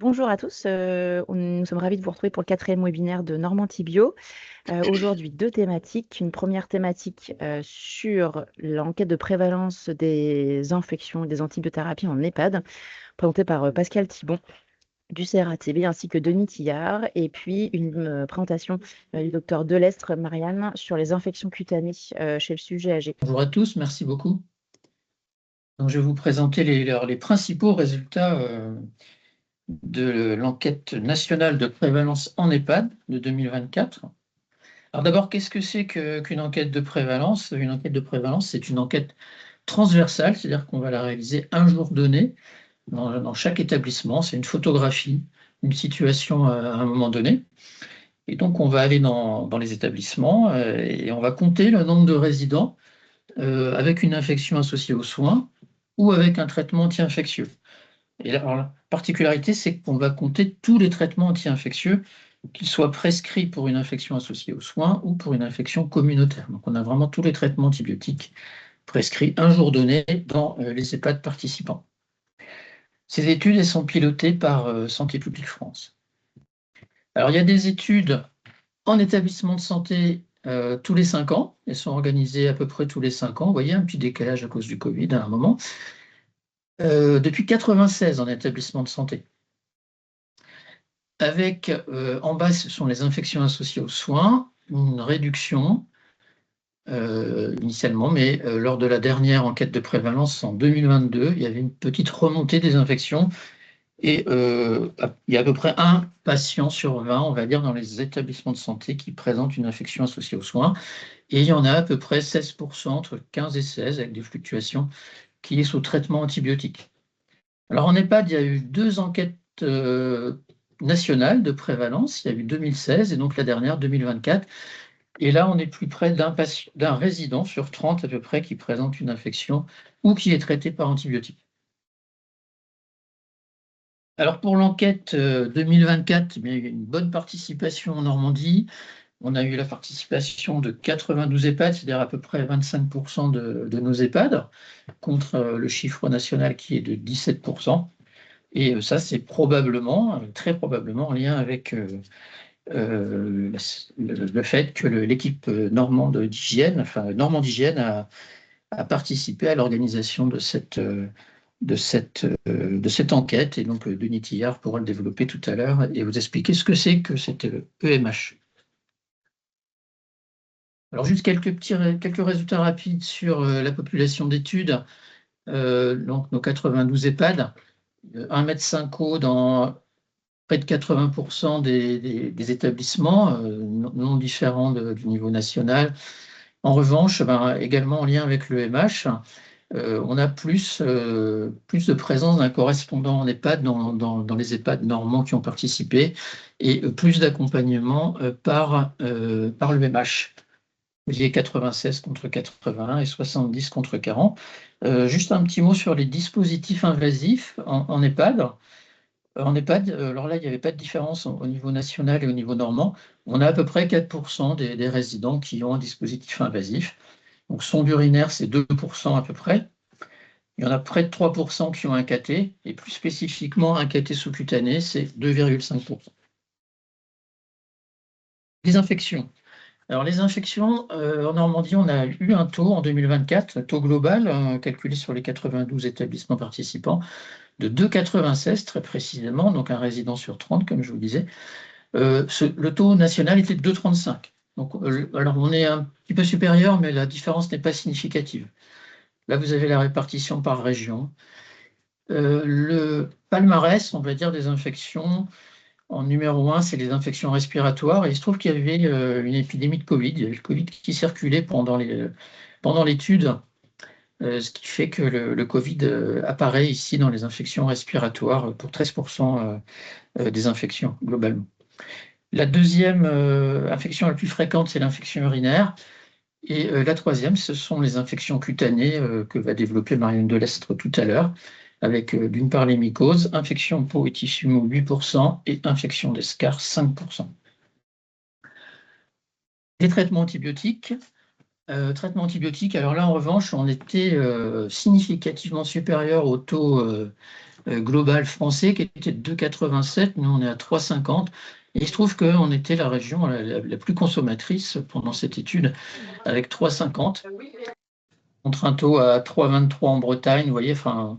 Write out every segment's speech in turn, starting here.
Bonjour à tous, nous sommes ravis de vous retrouver pour le quatrième webinaire de Normantibio. Aujourd'hui, deux thématiques. Une première thématique sur l'enquête de prévalence des infections et des antibiothérapies en EHPAD, présentée par Pascal Thibon du CRATB ainsi que Denis Tillard. Et puis une présentation du docteur Delestre Marianne sur les infections cutanées chez le sujet âgé. Bonjour à tous, merci beaucoup. Donc, je vais vous présenter les principaux résultats de l'enquête nationale de prévalence en EHPAD de 2024. Alors d'abord, qu'est-ce que c'est qu'une enquête de prévalence? Une enquête de prévalence, c'est une enquête transversale, c'est-à-dire qu'on va la réaliser un jour donné dans chaque établissement. C'est une photographie, une situation à un moment donné. Et donc, on va aller dans les établissements et on va compter le nombre de résidents avec une infection associée aux soins ou avec un traitement anti-infectieux. Et là, alors, la particularité, c'est qu'on va compter tous les traitements anti-infectieux, qu'ils soient prescrits pour une infection associée aux soins ou pour une infection communautaire. Donc, on a vraiment tous les traitements antibiotiques prescrits un jour donné dans les EHPAD participants. Ces études, elles sont pilotées par Santé publique France. Alors, il y a des études en établissement de santé tous les 5 ans. Elles sont organisées à peu près tous les 5 ans. Vous voyez, un petit décalage à cause du Covid à un moment. Depuis 1996 en établissement de santé. Avec, en bas, ce sont les infections associées aux soins, une réduction initialement, mais lors de la dernière enquête de prévalence en 2022, il y avait une petite remontée des infections et il y a à peu près un patient sur 20, on va dire, dans les établissements de santé qui présente une infection associée aux soins. Et il y en a à peu près 16%, entre 15 et 16, avec des fluctuations, qui est sous traitement antibiotique. Alors en EHPAD, il y a eu 2 enquêtes nationales de prévalence. Il y a eu 2016 et donc la dernière, 2024. Et là, on est plus près d'un résident sur 30 à peu près qui présente une infection ou qui est traité par antibiotiques. Alors pour l'enquête 2024, il y a eu une bonne participation en Normandie. On a eu la participation de 92 EHPAD, c'est-à-dire à peu près 25% de nos EHPAD, contre le chiffre national qui est de 17%. Et ça, c'est probablement, très probablement, en lien avec le fait que l'équipe normande d'hygiène, enfin Normand d'hygiène, a participé à l'organisation de cette enquête. Et donc, Denis Tillard pourra le développer tout à l'heure et vous expliquer ce que c'est que cette EMH. Alors, juste quelques résultats rapides sur la population d'études. Donc, nos 92 EHPAD, 1,5 m dans près de 80% des établissements, non différents du niveau national. En revanche, également en lien avec l'EMH, on a plus de présence d'un correspondant en EHPAD dans les EHPAD normands qui ont participé et plus d'accompagnement par l'EMH. Vous voyez 96 contre 81 et 70 contre 40. Juste un petit mot sur les dispositifs invasifs en EHPAD. En EHPAD, alors là, il n'y avait pas de différence au niveau national et au niveau normand. On a à peu près 4% des résidents qui ont un dispositif invasif. Donc, sonde urinaire, c'est 2% à peu près. Il y en a près de 3% qui ont un cathé, et plus spécifiquement, un cathé sous-cutané, c'est 2,5%. Les infections. Alors, les infections, en Normandie, on a eu un taux en 2024, un taux global, calculé sur les 92 établissements participants, de 2,96 très précisément, donc un résident sur 30, comme je vous disais. Le taux national était de 2,35. Donc, alors, on est un petit peu supérieur, mais la différence n'est pas significative. Là, vous avez la répartition par région. Le palmarès, on va dire, des infections, en numéro 1, c'est les infections respiratoires. Et il se trouve qu'il y avait une épidémie de Covid. Il y avait le Covid qui circulait pendant l'étude, ce qui fait que le Covid apparaît ici dans les infections respiratoires pour 13% des infections globalement. La deuxième infection la plus fréquente, c'est l'infection urinaire. Et la troisième, ce sont les infections cutanées que va développer Marianne Delestre tout à l'heure, avec d'une part les mycoses, infection peau et tissu mou 8% et infection d'escar 5%. Les traitements antibiotiques. Alors là, en revanche, on était significativement supérieur au taux global français qui était de 2,87. Nous, on est à 3,50. Et il se trouve qu'on était la région la plus consommatrice pendant cette étude, avec 3,50, contre un taux à 3,23 en Bretagne. Vous voyez, enfin,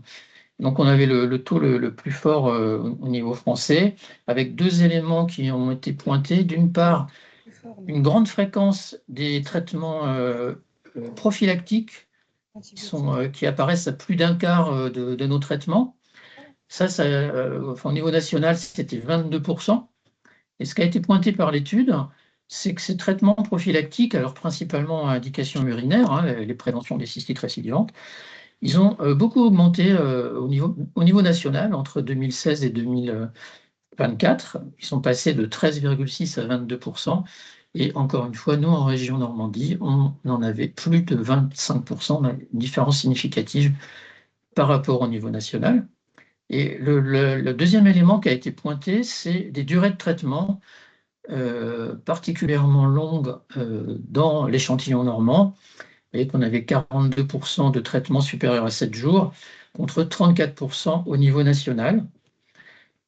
donc on avait le taux le plus fort au niveau français, avec deux éléments qui ont été pointés. D'une part, une grande fréquence des traitements prophylactiques qui apparaissent à plus d'un quart de nos traitements. Ça enfin, au niveau national, c'était 22%. Et ce qui a été pointé par l'étude, c'est que ces traitements prophylactiques, alors principalement à indication urinaire, hein, les préventions des cystites récidivantes, ils ont beaucoup augmenté au niveau national entre 2016 et 2024. Ils sont passés de 13,6 à 22%. Et encore une fois, nous, en région Normandie, on en avait plus de 25%, une différence significative par rapport au niveau national. Et le deuxième élément qui a été pointé, c'est des durées de traitement particulièrement longues dans l'échantillon normand. Vous voyez qu'on avait 42% de traitements supérieurs à 7 jours contre 34% au niveau national.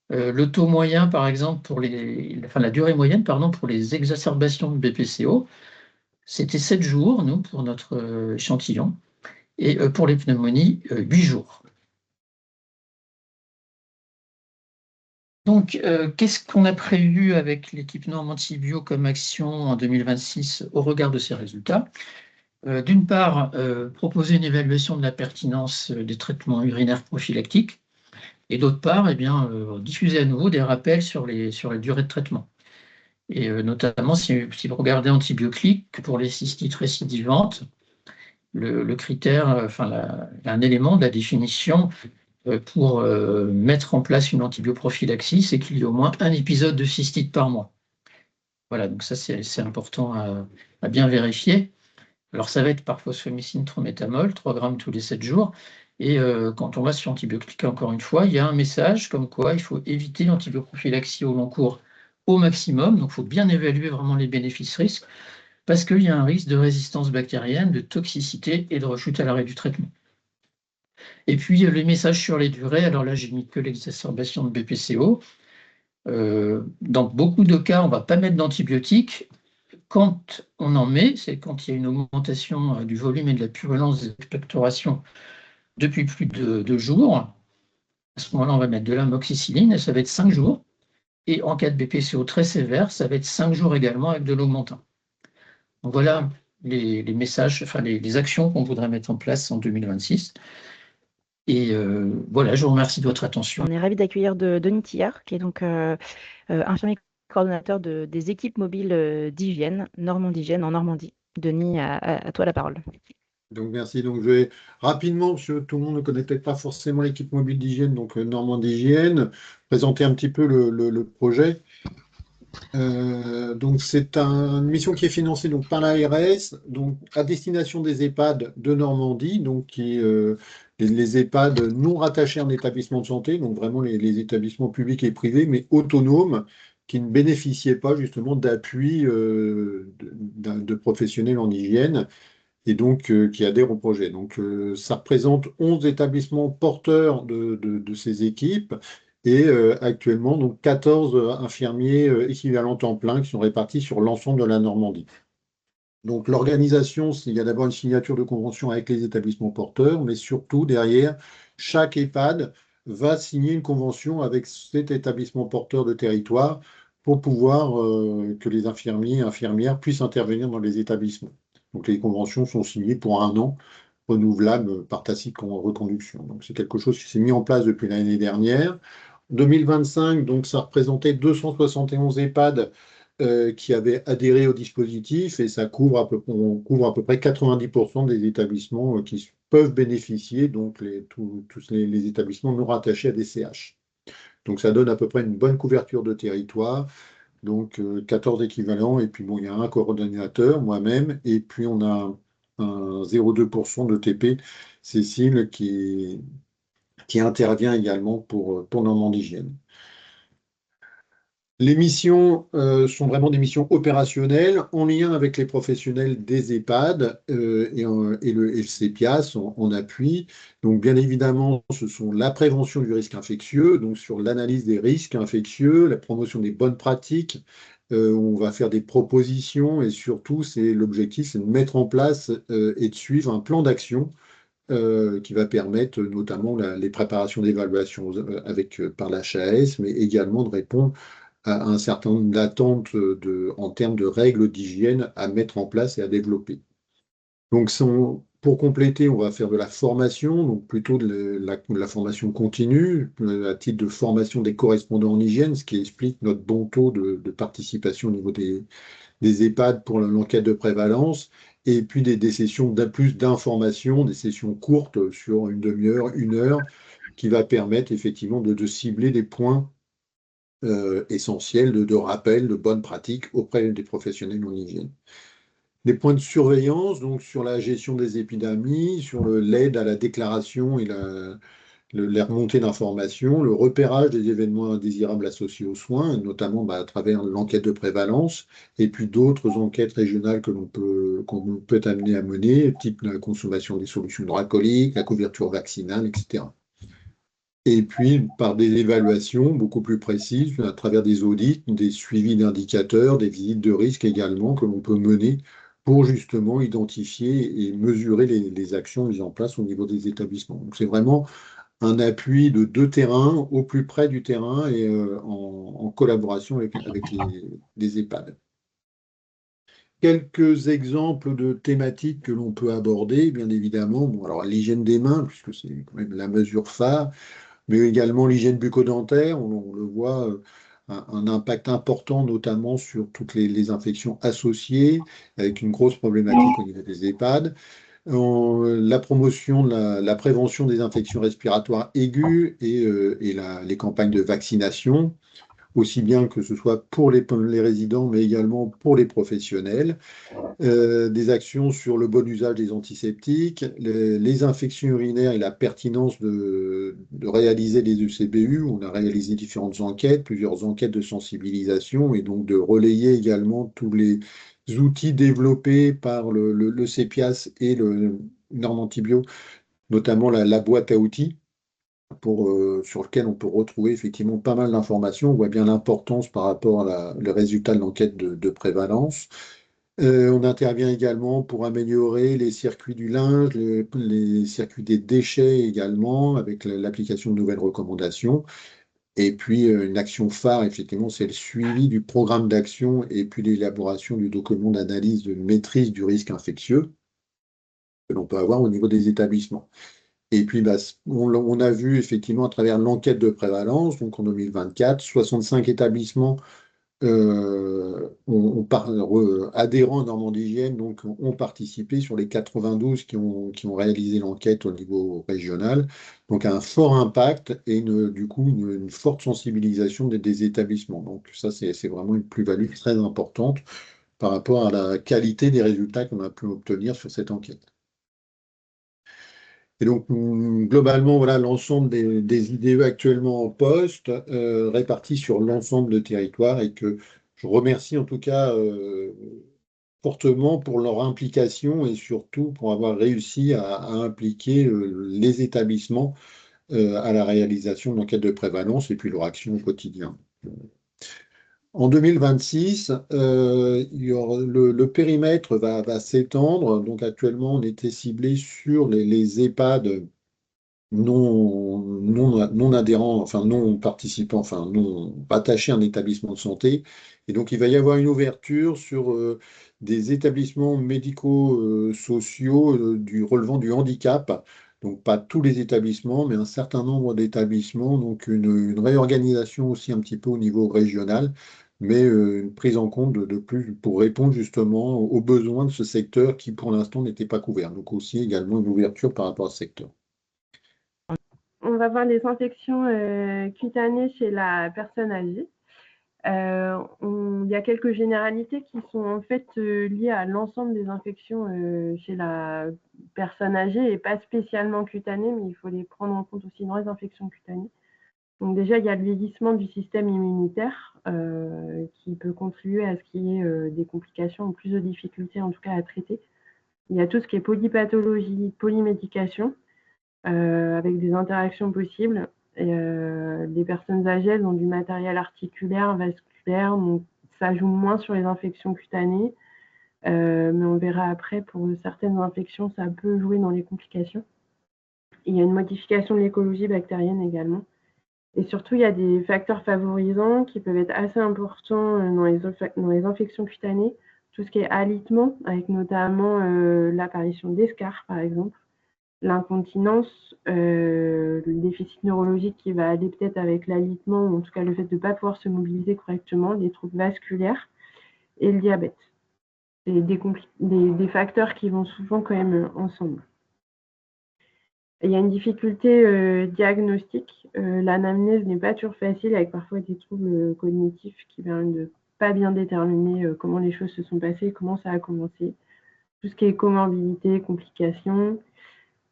Le taux moyen, par exemple, la durée moyenne, pardon, pour les exacerbations de BPCO, c'était 7 jours, nous, pour notre échantillon, et pour les pneumonies, 8 jours. Donc, qu'est-ce qu'on a prévu avec l'équipe Normandie Bio comme action en 2026 au regard de ces résultats? D'une part, proposer une évaluation de la pertinence des traitements urinaires prophylactiques, et d'autre part, eh bien, diffuser à nouveau des rappels sur les durées de traitement. Et notamment, si vous regardez Antibioclic, pour les cystites récidivantes, le critère, enfin, un élément de la définition pour mettre en place une antibioprophylaxie, c'est qu'il y ait au moins un épisode de cystite par mois. Voilà, donc ça, c'est important à bien vérifier. Alors, ça va être par phosphomycine trométamol, 3 grammes tous les 7 jours. Et quand on va sur Antibiotique, encore une fois, il y a un message comme quoi il faut éviter l'antibioprophylaxie au long cours au maximum. Donc, il faut bien évaluer vraiment les bénéfices-risques parce qu'il y a un risque de résistance bactérienne, de toxicité et de rechute à l'arrêt du traitement. Et puis, les messages sur les durées. Alors là, j'ai mis que l'exacerbation de BPCO. Dans beaucoup de cas, on ne va pas mettre d'antibiotiques. Quand on en met, c'est quand il y a une augmentation du volume et de la purulence des expectorations depuis plus de 2 jours. À ce moment-là, on va mettre de l'amoxicilline et ça va être 5 jours. Et en cas de BPCO très sévère, ça va être 5 jours également avec de l'augmentin. Donc voilà les messages, enfin les actions qu'on voudrait mettre en place en 2026. Et voilà, je vous remercie de votre attention. On est ravis d'accueillir Denis Tillard, qui est donc infirmier coordonnateur des équipes mobiles d'hygiène, Normandie en Normandie. Denis, à toi la parole. Donc merci. Donc je vais rapidement, parce que tout le monde ne connaît peut-être pas forcément l'équipe mobile d'hygiène, donc Normandie Hygiène, présenter un petit peu le projet. Donc c'est une mission qui est financée donc, par l'ARS, donc à destination des EHPAD de Normandie, donc les EHPAD non rattachés à un établissement de santé, donc vraiment les établissements publics et privés, mais autonomes, qui ne bénéficiaient pas justement d'appui de professionnels en hygiène et donc qui adhèrent au projet. Donc ça représente 11 établissements porteurs de ces équipes et actuellement donc 14 infirmiers équivalents temps plein qui sont répartis sur l'ensemble de la Normandie. Donc l'organisation, il y a d'abord une signature de convention avec les établissements porteurs, mais surtout derrière, chaque EHPAD va signer une convention avec cet établissement porteur de territoire pour pouvoir que les infirmiers et infirmières puissent intervenir dans les établissements. Donc les conventions sont signées pour 1 an, renouvelables par tacite reconduction. Donc c'est quelque chose qui s'est mis en place depuis l'année dernière. 2025, donc ça représentait 271 EHPAD qui avaient adhéré au dispositif et on couvre à peu près 90% des établissements qui peuvent bénéficier, donc tous les établissements non rattachés à des CH. Donc ça donne à peu près une bonne couverture de territoire, donc 14 équivalents, et puis bon, il y a un coordonnateur, moi-même, et puis on a un 0,2% de TP, Cécile, qui intervient également pour Normandie Hygiène. Les missions sont vraiment des missions opérationnelles en lien avec les professionnels des EHPAD et le CEPIAS en appui. Donc, bien évidemment, ce sont la prévention du risque infectieux, donc sur l'analyse des risques infectieux, la promotion des bonnes pratiques. On va faire des propositions et surtout, l'objectif, c'est de mettre en place et de suivre un plan d'action qui va permettre notamment les préparations d'évaluation par l'HAS, mais également de répondre à un certain nombre d'attentes en termes de règles d'hygiène à mettre en place et à développer. Donc, pour compléter, on va faire de la formation, donc plutôt de la formation continue, à titre de formation des correspondants en hygiène, ce qui explique notre bon taux de participation au niveau des EHPAD pour l'enquête de prévalence, et puis des sessions plus d'information, des sessions courtes sur une demi-heure, une heure, qui va permettre effectivement de cibler des points essentiels de rappel, de bonnes pratiques auprès des professionnels en hygiène. Des points de surveillance, donc sur la gestion des épidémies, sur l'aide à la déclaration et la remontée d'informations, le repérage des événements indésirables associés aux soins, notamment à travers l'enquête de prévalence, et puis d'autres enquêtes régionales qu'on peut amener à mener, type la consommation des solutions hydroalcooliques, la couverture vaccinale, etc. Et puis, par des évaluations beaucoup plus précises, à travers des audits, des suivis d'indicateurs, des visites de risque également, que l'on peut mener pour justement identifier et mesurer les actions mises en place au niveau des établissements. Donc, c'est vraiment un appui de terrain, au plus près du terrain et en collaboration avec les EHPAD. Quelques exemples de thématiques que l'on peut aborder, bien évidemment. Bon, alors, l'hygiène des mains, puisque c'est quand même la mesure phare, mais également l'hygiène bucco-dentaire, on le voit, un impact important, notamment sur toutes les infections associées, avec une grosse problématique au niveau des EHPAD. La promotion de la prévention des infections respiratoires aiguës et les campagnes de vaccination, aussi bien que ce soit pour les résidents, mais également pour les professionnels. Des actions sur le bon usage des antiseptiques, les infections urinaires et la pertinence de réaliser les ECBU. On a réalisé différentes enquêtes, plusieurs enquêtes de sensibilisation et donc de relayer également tous les outils développés par le CEPIAS et le Normantibio, notamment la boîte à outils. Sur lequel on peut retrouver effectivement pas mal d'informations. On voit bien l'importance par rapport le résultat de l'enquête de prévalence. On intervient également pour améliorer les circuits du linge, les circuits des déchets également, avec l'application de nouvelles recommandations. Et puis, une action phare, effectivement, c'est le suivi du programme d'action et puis l'élaboration du document d'analyse de maîtrise du risque infectieux que l'on peut avoir au niveau des établissements. Et puis, on a vu effectivement à travers l'enquête de prévalence, donc en 2024, 65 établissements adhérents à Normandie Hygiène ont participé sur les 92 qui ont réalisé l'enquête au niveau régional. Donc un fort impact et du coup une forte sensibilisation des établissements. Donc ça, c'est vraiment une plus-value très importante par rapport à la qualité des résultats qu'on a pu obtenir sur cette enquête. Et donc, globalement, voilà l'ensemble des IDE actuellement en poste, répartis sur l'ensemble du territoire et que je remercie en tout cas fortement pour leur implication et surtout pour avoir réussi à impliquer les établissements à la réalisation de l'enquête de prévalence et puis leur action au quotidien. En 2026, le périmètre va s'étendre. Donc actuellement, on était ciblé sur les EHPAD non adhérents, enfin non participants, enfin non attachés à un établissement de santé. Et donc, il va y avoir une ouverture sur des établissements médico-sociaux relevant du handicap. Donc, pas tous les établissements, mais un certain nombre d'établissements. Donc, une réorganisation aussi un petit peu au niveau régional, mais une prise en compte de plus pour répondre justement aux besoins de ce secteur qui, pour l'instant, n'était pas couvert. Donc, aussi également une ouverture par rapport à ce secteur. On va voir les infections cutanées chez la personne âgée. Il y a quelques généralités qui sont en fait liées à l'ensemble des infections chez la personne âgée et pas spécialement cutanées, mais il faut les prendre en compte aussi dans les infections cutanées. Donc déjà, il y a le vieillissement du système immunitaire qui peut contribuer à ce qu'il y ait des complications ou plus de difficultés en tout cas à traiter. Il y a tout ce qui est polypathologie, polymédication, avec des interactions possibles. Les personnes âgées, elles ont du matériel articulaire, vasculaire, donc ça joue moins sur les infections cutanées. Mais on verra après, pour certaines infections, ça peut jouer dans les complications. Il y a une modification de l'écologie bactérienne également. Et surtout, il y a des facteurs favorisants qui peuvent être assez importants dans les infections cutanées. Tout ce qui est alitement, avec notamment l'apparition d'escarres, par exemple. L'incontinence, le déficit neurologique qui va aller peut-être avec l'alitement, ou en tout cas le fait de ne pas pouvoir se mobiliser correctement, les troubles vasculaires et le diabète. C'est des facteurs qui vont souvent quand même ensemble. Il y a une difficulté diagnostique. L'anamnèse n'est pas toujours facile, avec parfois des troubles cognitifs qui permettent de ne pas bien déterminer comment les choses se sont passées, comment ça a commencé. Tout ce qui est comorbidité, complications.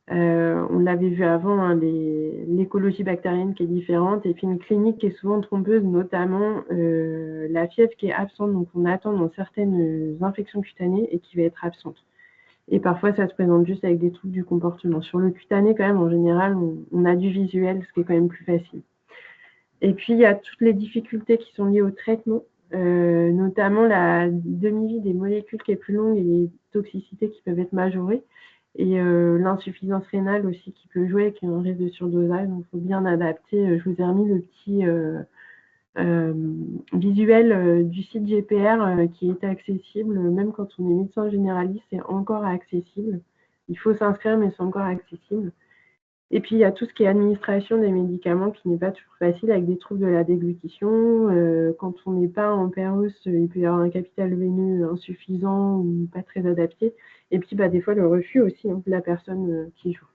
On l'avait vu avant, hein, l'écologie bactérienne qui est différente, et puis une clinique qui est souvent trompeuse, notamment la fièvre qui est absente, donc on attend dans certaines infections cutanées et qui va être absente. Et parfois, ça se présente juste avec des troubles du comportement. Sur le cutané, quand même, en général, on a du visuel, ce qui est quand même plus facile. Et puis, il y a toutes les difficultés qui sont liées au traitement, notamment la demi-vie des molécules qui est plus longue et les toxicités qui peuvent être majorées. Et l'insuffisance rénale aussi qui peut jouer avec un risque de surdosage. Donc, il faut bien adapter. Je vous ai remis le petit visuel du site GPR qui est accessible. Même quand on est médecin généraliste, c'est encore accessible. Il faut s'inscrire, mais c'est encore accessible. Et puis, il y a tout ce qui est administration des médicaments qui n'est pas toujours facile, avec des troubles de la déglutition. Quand on n'est pas en PEROS, il peut y avoir un capital veineux insuffisant ou pas très adapté. Et puis, des fois, le refus aussi de la personne qui joue.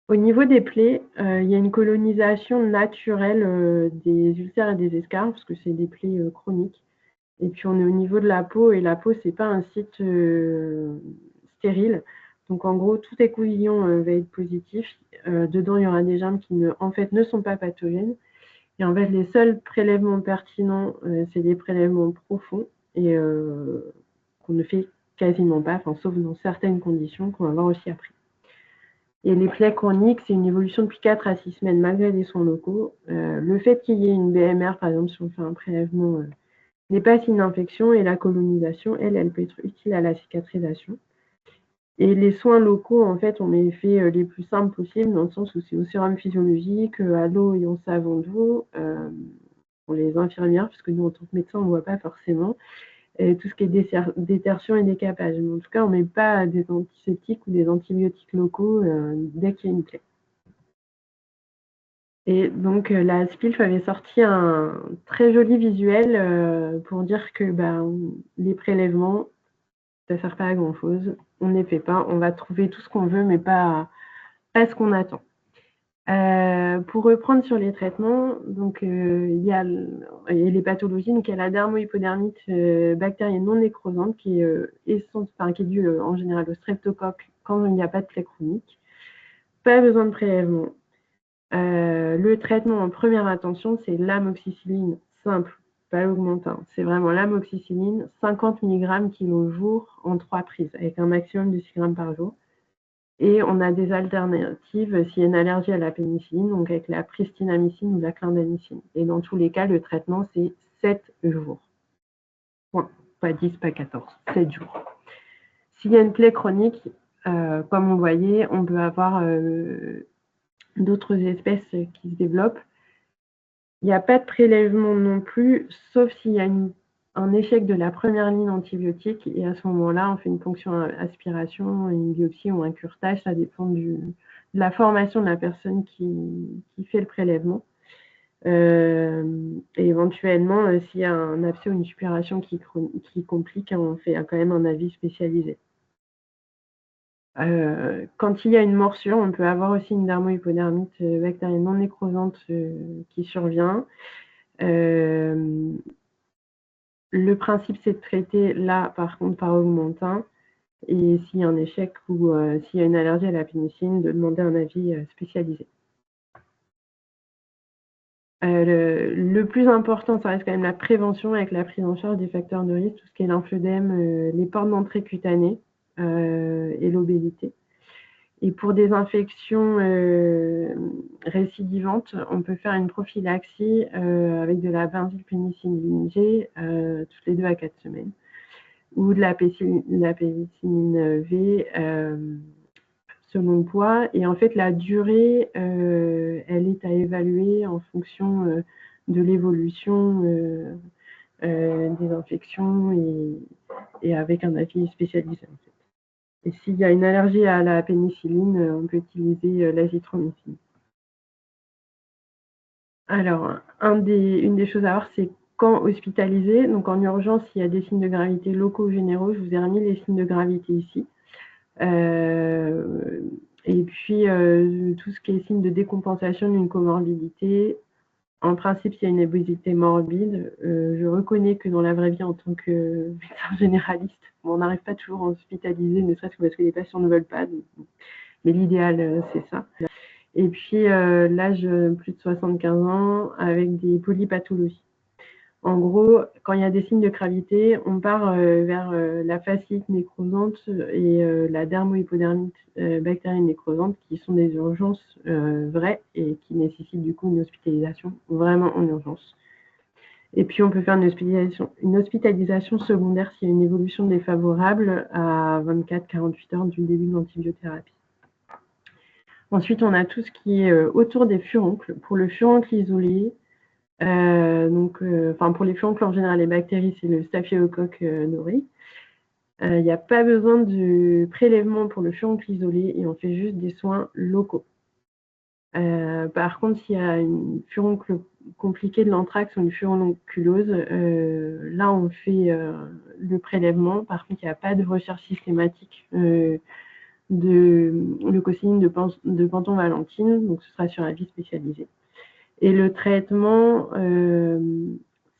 Au niveau des plaies, il y a une colonisation naturelle des ulcères et des escarres, parce que c'est des plaies chroniques. Et puis, on est au niveau de la peau, et la peau, ce n'est pas un site stérile. Donc, en gros, tout écouvillon va être positif. Dedans, il y aura des germes qui, en fait, ne sont pas pathogènes. Et en fait, les seuls prélèvements pertinents, c'est des prélèvements profonds et qu'on ne fait quasiment pas, sauf dans certaines conditions qu'on va voir aussi après. Et les plaies chroniques, c'est une évolution depuis 4 à 6 semaines malgré des soins locaux. Le fait qu'il y ait une BMR, par exemple, si on fait un prélèvement, n'est pas signe d'infection, et la colonisation, elle peut être utile à la cicatrisation. Et les soins locaux, en fait, on les fait les plus simples possibles, dans le sens où c'est au sérum physiologique, à l'eau et au savon d'eau, pour les infirmières, parce que nous, en tant que médecins, on ne voit pas forcément. Et tout ce qui est détertion et décapage. Mais en tout cas, on ne met pas des antiseptiques ou des antibiotiques locaux dès qu'il y a une plaie. Et donc, la SPILF avait sorti un très joli visuel pour dire que les prélèvements, ça ne sert pas à grand-chose. On ne les fait pas. On va trouver tout ce qu'on veut, mais pas ce qu'on attend. Pour reprendre sur les traitements, donc il y a les pathologies, donc il y a la dermohypodermite bactérienne non nécrosante qui est due en général au streptocoque quand il n'y a pas de plaie chronique. Pas besoin de prélèvement. Le traitement en première attention, c'est l'amoxicilline simple, pas l'augmentin. C'est vraiment l'amoxicilline, 50 mg kilo jour en 3 prises, avec un maximum de 6 grammes par jour. Et on a des alternatives s'il y a une allergie à la pénicilline, donc avec la pristinamycine ou la clindamycine. Et dans tous les cas, le traitement, c'est 7 jours. Point. Pas 10, pas 14, 7 jours. S'il y a une plaie chronique, comme on voyait, on peut avoir d'autres espèces qui se développent. Il n'y a pas de prélèvement non plus, sauf s'il y a un échec de la première ligne antibiotique, et à ce moment-là, on fait une ponction aspiration, une biopsie ou un curetage, ça dépend de la formation de la personne qui fait le prélèvement. Et éventuellement, s'il y a un abcès ou une suppuration qui complique, on fait quand même un avis spécialisé. Quand il y a une morsure, on peut avoir aussi une dermohypodermite bactérienne non nécrosante qui survient. Le principe, c'est de traiter là, par contre, par augmentin. Et s'il y a un échec ou s'il y a une allergie à la pénicilline, de demander un avis spécialisé. Le plus important, ça reste quand même la prévention avec la prise en charge des facteurs de risque, tout ce qui est lymphœdème, les portes d'entrée cutanées et l'obésité. Et pour des infections récidivantes, on peut faire une prophylaxie avec de la benzylpénicilline G toutes les 2 à 4 semaines ou de la pénicilline V selon le poids. Et en fait, la durée, elle est à évaluer en fonction de l'évolution des infections et avec un avis spécialisé. En fait. Et s'il y a une allergie à la pénicilline, on peut utiliser l'azithromycine. Alors, une des choses à voir, c'est quand hospitaliser. Donc, en urgence, s'il y a des signes de gravité locaux ou généraux, je vous ai remis les signes de gravité ici. Et puis, tout ce qui est signe de décompensation d'une comorbidité. En principe, s'il y a une obésité morbide, je reconnais que dans la vraie vie, en tant que médecin généraliste, on n'arrive pas toujours à hospitaliser, ne serait-ce que parce que les patients ne veulent pas. Mais l'idéal, c'est ça. Et puis, l'âge plus de 75 ans avec des polypathologies. En gros, quand il y a des signes de gravité, on part vers la fasciite nécrosante et la dermohypodermite bactérienne nécrosante, qui sont des urgences vraies et qui nécessitent du coup une hospitalisation vraiment en urgence. Et puis, on peut faire une hospitalisation secondaire s'il y a une évolution défavorable à 24-48 heures du début de l'antibiothérapie. Ensuite, on a tout ce qui est autour des furoncles. Pour le furoncle isolé, pour les furoncles en général, les bactéries, c'est le staphylocoque doré. Il n'y a pas besoin de prélèvement pour le furoncle isolé et on fait juste des soins locaux. Par contre, s'il y a une furoncle compliquée de l'anthrax ou une furonculose, là, on fait le prélèvement. Par contre, il n'y a pas de recherche systématique de leucocyline de pentonvalentine, donc ce sera sur avis spécialisé. Et le traitement,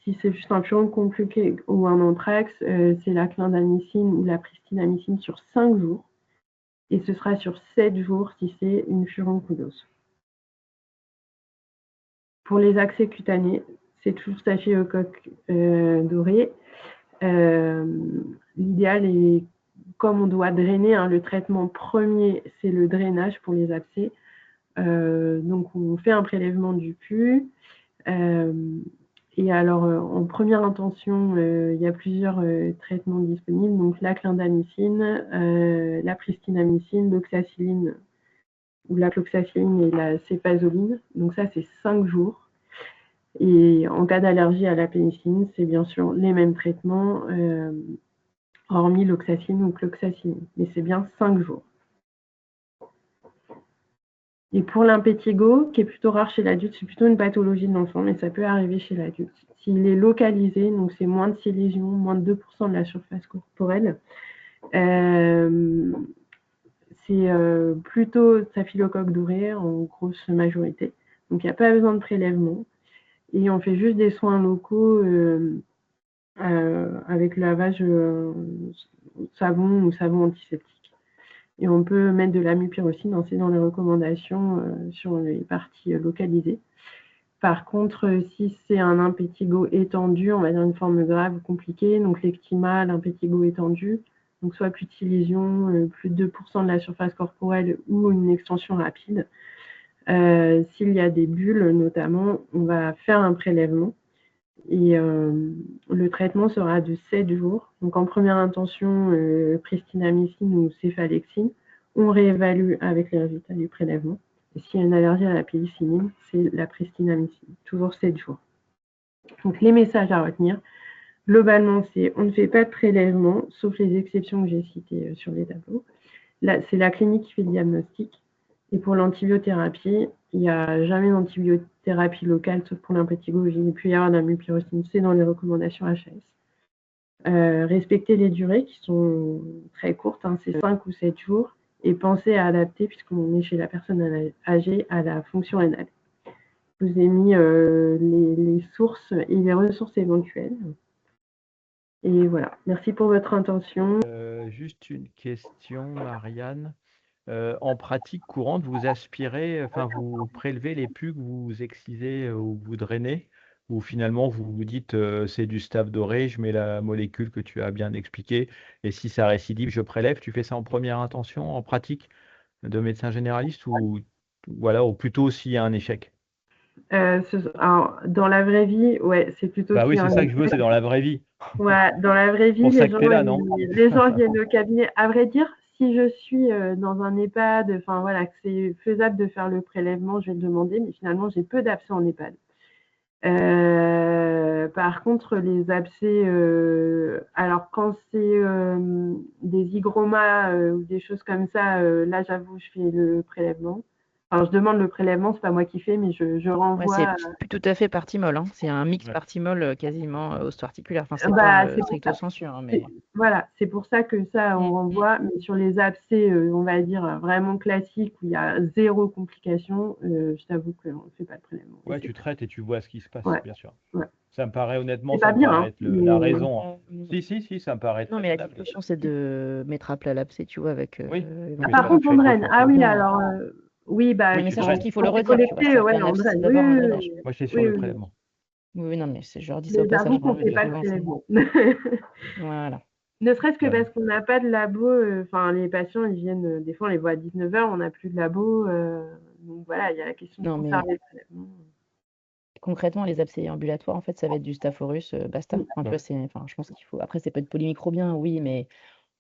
si c'est juste un furoncle compliqué ou un anthrax, c'est la clindamycine ou la pristinamycine sur 5 jours. Et ce sera sur 7 jours si c'est une furonculose. Pour les accès cutanés, c'est tout staphylocoque doré. L'idéal est, comme on doit drainer, le traitement premier, c'est le drainage pour les abcès. Donc, on fait un prélèvement du pus. Et alors, en première intention, il y a plusieurs traitements disponibles. Donc, la clindamycine, la pristinamycine, l'oxacilline ou la cloxacilline et la cépazoline. Donc, ça, c'est 5 jours. Et en cas d'allergie à la pénicilline, c'est bien sûr les mêmes traitements, hormis l'oxacilline ou cloxacilline. Mais c'est bien 5 jours. Et pour l'impétigo, qui est plutôt rare chez l'adulte, c'est plutôt une pathologie de l'enfant, mais ça peut arriver chez l'adulte. S'il est localisé, donc c'est moins de 6 lésions, moins de 2% de la surface corporelle, c'est plutôt staphylocoque doré en grosse majorité. Donc il n'y a pas besoin de prélèvement. Et on fait juste des soins locaux avec lavage savon ou savon antiseptique. Et on peut mettre de l'amupyrocine, c'est dans les recommandations sur les parties localisées. Par contre, si c'est un impétigo étendu, on va dire une forme grave ou compliquée, donc l'ectima, l'impétigo étendu, donc soit plus de 6 lésions, plus de 2% de la surface corporelle ou une extension rapide. S'il y a des bulles notamment, on va faire un prélèvement et le traitement sera de 7 jours. Donc en première intention, pristinamycine ou céphalexine, on réévalue avec les résultats du prélèvement. Et s'il y a une allergie à la pénicilline, c'est la pristinamycine, toujours 7 jours. Donc les messages à retenir, globalement, c'est on ne fait pas de prélèvement, sauf les exceptions que j'ai citées sur les tableaux. Là, c'est la clinique qui fait le diagnostic. Et pour l'antibiothérapie, il n'y a jamais d'antibiothérapie locale, sauf pour l'impétigo. Il peut y avoir de la mupirocine, c'est dans les recommandations HAS. Respecter les durées qui sont très courtes, c'est 5 ou 7 jours. Et penser à adapter, puisqu'on est chez la personne âgée, à la fonction rénale. Je vous ai mis les sources et les ressources éventuelles. Et voilà, merci pour votre attention. Juste une question, Marianne. en pratique courante, vous aspirez, enfin, vous prélevez les pus que vous excisez ou vous drainez, ou finalement vous vous dites c'est du staph doré, je mets la molécule que tu as bien expliquée, et si ça récidive, je prélève. Tu fais ça en première intention, en pratique de médecin généraliste, ou voilà, ou plutôt s'il y a un échec? Alors, dans la vraie vie, ouais, c'est plutôt Bah oui, si un c'est ça que je veux, c'est dans la vraie vie. Ouais, dans la vraie vie, Pour ça les que gens, tu es là, non? les gens viennent au cabinet. À vrai dire, si je suis dans un EHPAD, enfin voilà, que c'est faisable de faire le prélèvement, je vais le demander, mais finalement, j'ai peu d'abcès en EHPAD. Par contre, les abcès, alors quand c'est des hygromas ou des choses comme ça, là, j'avoue, je fais le prélèvement. Enfin, je demande le prélèvement, c'est pas moi qui fais, mais je Ouais, c'est renvoie. plus tout à fait partimol, hein. C'est un mix Ouais. partimol quasiment osteoarticulaire. Enfin, c'est Bah, pas c'est pour stricto ça. sensu, hein, C'est- mais. Voilà, c'est pour ça que ça, on renvoie. Mais sur les abcès, on va dire vraiment classiques où il y a zéro complication, je t'avoue qu'on ne fait pas de prélèvement. Et Ouais, c'est tu très traites et tu vois ce qui se passe, ouais, bien sûr. ouais. Ça me paraît, honnêtement, C'est ça pas me bien, paraît hein, être la mais raison. Euh, Si, ça me paraît Non, très mais la stable. discussion, c'est de mettre à plat l'abcès, tu vois, avec Oui, oui, par ça tu éventuellement. contre, on fais deux draine. fois Ah par oui, jour. alors oui, bah Oui, Oui, mais tu ça, je pense draines. qu'il faut le quand c'est redire, tu vois. collecté, C'est ouais, un on abcès, c'est draine. Oui, d'abord un oui, drainage. Moi, c'est sur oui, le oui, oui. prélèvement. Oui, non, mais je leur dis ça au Mais passage, j'avoue hein, qu'on je fait dis pas de souvent, prélèvement. Voilà. Ne serait-ce que Ouais. parce qu'on n'a pas de labo. Enfin, les patients, ils viennent, des fois, on les voit à 19h, on n'a plus de labo. Donc voilà, il y a la question de Non, mais conserver le prélèvement. concrètement, les abcès ambulatoires, en fait, ça va être du Staph aureus, basta. Mm. Enfin, tu vois, enfin, je pense qu'il faut. Après, c'est pas être polymicrobien, oui, mais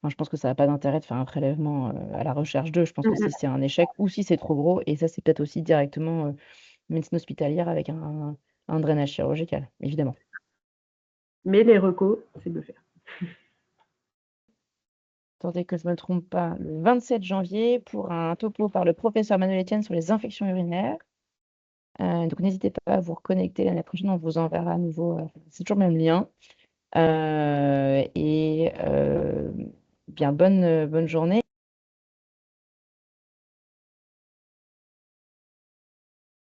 enfin, je pense que ça n'a pas d'intérêt de faire un prélèvement à la recherche d'eux. Je pense que Mm, mm. si c'est un échec ou si c'est trop gros, et ça, c'est peut-être aussi directement médecine hospitalière avec un drainage chirurgical, évidemment. Mais les recos, c'est de le faire. Attendez que je ne me trompe pas, le 27 janvier pour un topo par le professeur Manuel Etienne sur les infections urinaires. Donc n'hésitez pas à vous reconnecter l'année prochaine, on vous enverra à nouveau, c'est toujours le même lien. Bien bonne journée.